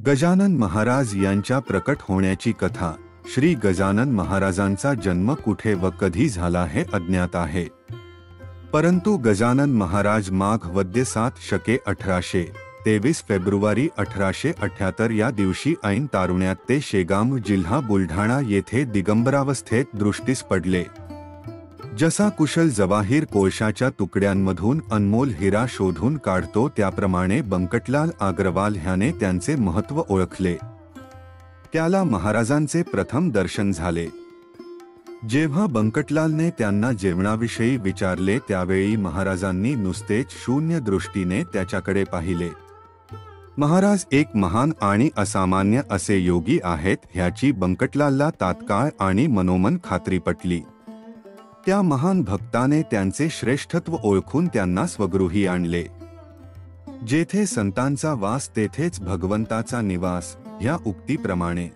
गजानन महाराज यांच्या प्रकट होण्याची कथा। श्री गजानन महाराजांचा जन्म कुठे व कधी झाला हे अज्ञात आहे, परंतु गजानन महाराज माघ वद्य 7 शके 1823 फेब्रुवारी 1878 या दिवशी ऐन तारुण्यात ते शेगाव जिल्हा बुलढाणा येथे दिगंबरावस्थेत दृष्टीस पडले। जसा कुशल जवाहीर कोळशाच्या तुकड्यांमधून अनमोल हिरा शोधून काढतो, त्याप्रमाणे बंकटलाल अग्रवाल ह्याने त्यांचे महत्त्व ओळखले। त्याला महाराजांचे प्रथम दर्शन झाले। जेव्हा बंकटलालने त्यांना जेवणाविषयी विचारले, त्यावेळी महाराजांनी नुसतेच शून्य दृष्टीने त्याच्याकडे पाहिले। महाराज एक महान आणि असामान्य असे योगी आहेत ह्याची बंकटलालला तात्काळ आणि मनोमन खात्री पटली। त्या महान भक्ताने त्यांचे श्रेष्ठत्व ओळखून त्यांना स्वगृही आणले। जेथे संतांचा वास तेथेच भगवंताचा निवास ह्या उक्तीप्रमाणे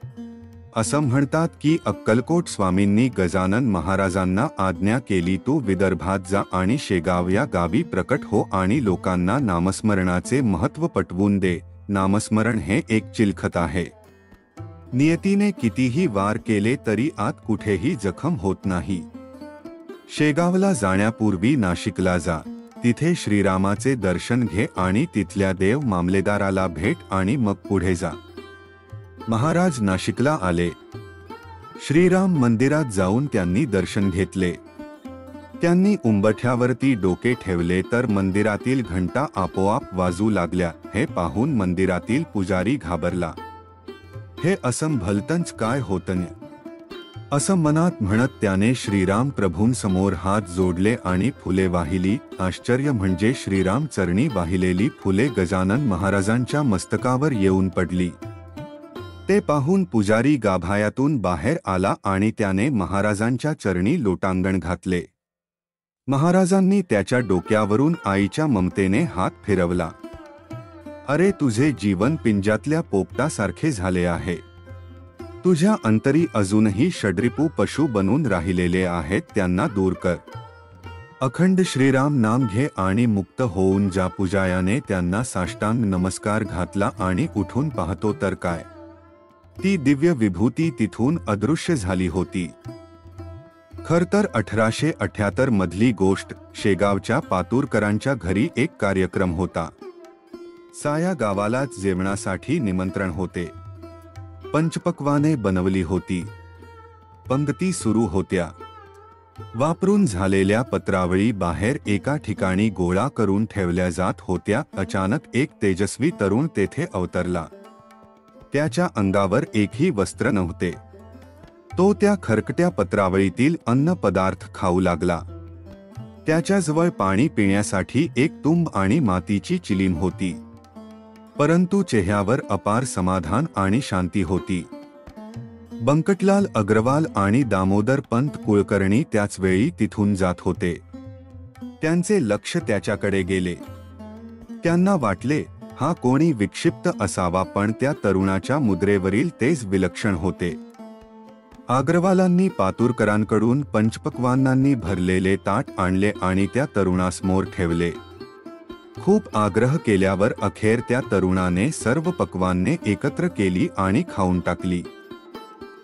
असं म्हणतात की अक्कलकोट स्वामींनी गजानन महाराजांना आज्ञा केली, तू विदर्भात जा आणि शेगाव या गावी प्रकट हो आणि लोकांना नामस्मरणाचे महत्त्व पटवून दे। नामस्मरण हे एक चिलखत आहे। नियतीने कितीही वार केले तरी आत कुठेही जखम होत नाही। शेगावला जाण्यापूर्वी नाशिकला जा, तिथे श्रीरामाचे दर्शन घे आणि तिथल्या देव मामलेदाराला भेट आणि मग पुढे जा। महाराज नाशिकला आले। श्रीराम मंदिरात जाऊन त्यांनी दर्शन घेतले। त्यांनी उंबरठ्यावरती डोके ठेवले तर मंदिरातील घंटा आपोआप वाजू लागल्या। हे पाहून मंदिरातील पुजारी घाबरला। हे असं भलतंच काय होतं असं मनात म्हणत त्याने श्रीराम प्रभूंसमोर हात जोडले आणि फुले वाहिली। आश्चर्य म्हणजे श्रीराम चरणी वाहिलेली फुले गजानन महाराजांच्या मस्तकावर येऊन पडली। ते पाहून पुजारी गाभायातून बाहेर आला आणि त्याने महाराजांच्या चरणी लोटांगण घातले। महाराजांनी त्याच्या डोक्यावरून आईच्या ममतेने हात फिरवला। अरे, तुझे जीवन पिंजातल्या पोपटासारखे झाले आहे। तुझ्या अंतरी अजूनही षड्रिपू पशु बनून राहिलेले आहेत, त्यांना दूर कर। अखंड श्रीराम नाम घे आणि मुक्त होऊन जा। पुजायाने त्यांना साष्टांग नमस्कार घातला आणि उठून पाहतो तर काय, ती दिव्य विभूती तिथून अदृश्य झाली होती। खरतर 1878 मधली गोष्ट। शेगावच्या पातूरकरांच्या घरी एक कार्यक्रम होता। साया गावालाच जेवणासाठी निमंत्रण होते। पंचपक्वाने बनवली होती। पंगती सुरू होत्या। वापरून झालेल्या पत्रावळी बाहेर एका ठिकाणी गोळा करून ठेवल्या जात होत्या। अचानक एक तेजस्वी तरुण तेथे अवतरला। त्याच्या अंगावर एकही वस्त्र नव्हते। तो त्या खरकट्या पत्रावळीतील अन्न पदार्थ खाऊ लागला। त्याच्याजवळ पाणी पिण्यासाठी एक तुंब आणि मातीची चिलीम होती, परंतु चेहऱ्यावर अपार समाधान आणि शांती होती। बंकटलाल अग्रवाल आणि दामोदर पंत कुलकर्णी त्याच वेळी तिथून जात होते। त्यांचे लक्ष त्याच्याकडे गेले। त्यांना वाटले हा कोणी विक्षिप्त असावा, पण त्या तरुणाच्या मुद्रेवरील तेज विलक्षण होते। अग्रवालांनी पातूरकरांकडून पंचपक्वान्नांनी भरलेले ताट आणले आणि त्या तरुणासमोर ठेवले। खूप आग्रह केल्यावर अखेर त्या तरुणाने सर्व पक्वान्ने एकत्र केली आणि खाऊन टाकली।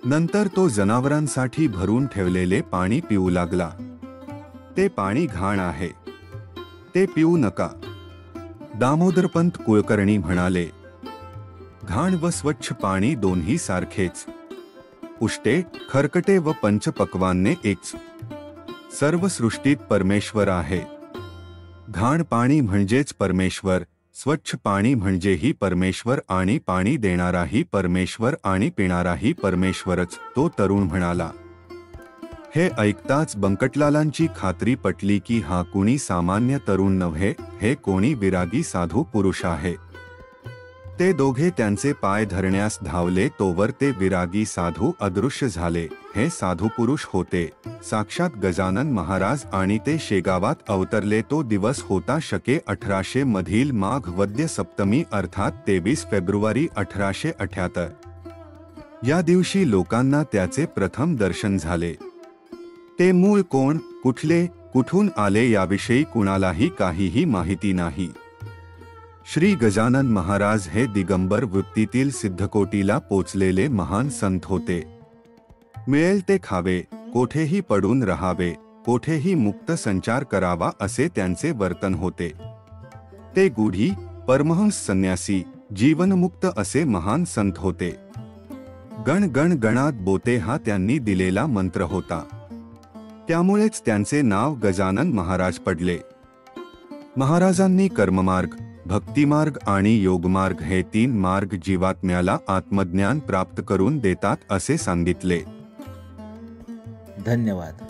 नंतर तो जनावरांसाठी भरून ठेवलेले पाणी पिऊ लागला। ते पाणी घाण आहे, ते पिऊ नका। दामोदरपंत कुलकर्णी म्हणाले, घाण व स्वच्छ पाणी दोन्ही सारखेच, उष्टे खरकटे व पंचपक्वान्ने एकच। सर्व सृष्टीत परमेश्वर आहे। घाण पाणी म्हणजेच परमेश्वर, स्वच्छ पाणी म्हणजेही परमेश्वर आणि पाणी देणाराही परमेश्वर आणि पिणाराही परमेश्वरच, तो तरुण म्हणाला। हे ऐकताच बंकटलालांची खात्री पटली की हा कोणी सामान्य तरुण नव्हे, हे कोणी विरागी साधू पुरुष आहे। ते दोघे त्यांचे पाय धरण्यास धावले, तोवर ते विरागी साधू अदृश्य झाले। हे साधू पुरुष होते साक्षात गजानन महाराज आणि ते शेगावात अवतरले। तो दिवस होता शके 1800 मधील माघ वद्य सप्तमी अर्थात 23 फेब्रुवारी 1878। या दिवशी लोकांना त्याचे प्रथम दर्शन झाले। ते मूळ कोण, कुठले, कुठून आले याविषयी कुणालाही काहीही माहिती नाही। श्री गजानन महाराज हे दिगंबर वृत्तीतील सिद्धकोटीला पोचलेले महान संत होते. मिळेल ते खावे, कोठेही पडून राहावे, कोठेही मुक्त संचार करावा असे त्यांचे वर्तन होते. ते गुढी, परमहंस, संन्यासी, जीवनमुक्त असे महान संत होते. गण गण गणात बोते हा त्यांनी दिलेला मंत्र होता. त्यामुळेच त्यांचे नाव गजानन महाराज पडले. महाराजांनी कर्ममार्ग, भक्तिमार्ग आणि योगमार्ग हे 3 मार्ग जीवात्म्याला आत्मज्ञान प्राप्त करून देतात असे सांगितले. धन्यवाद.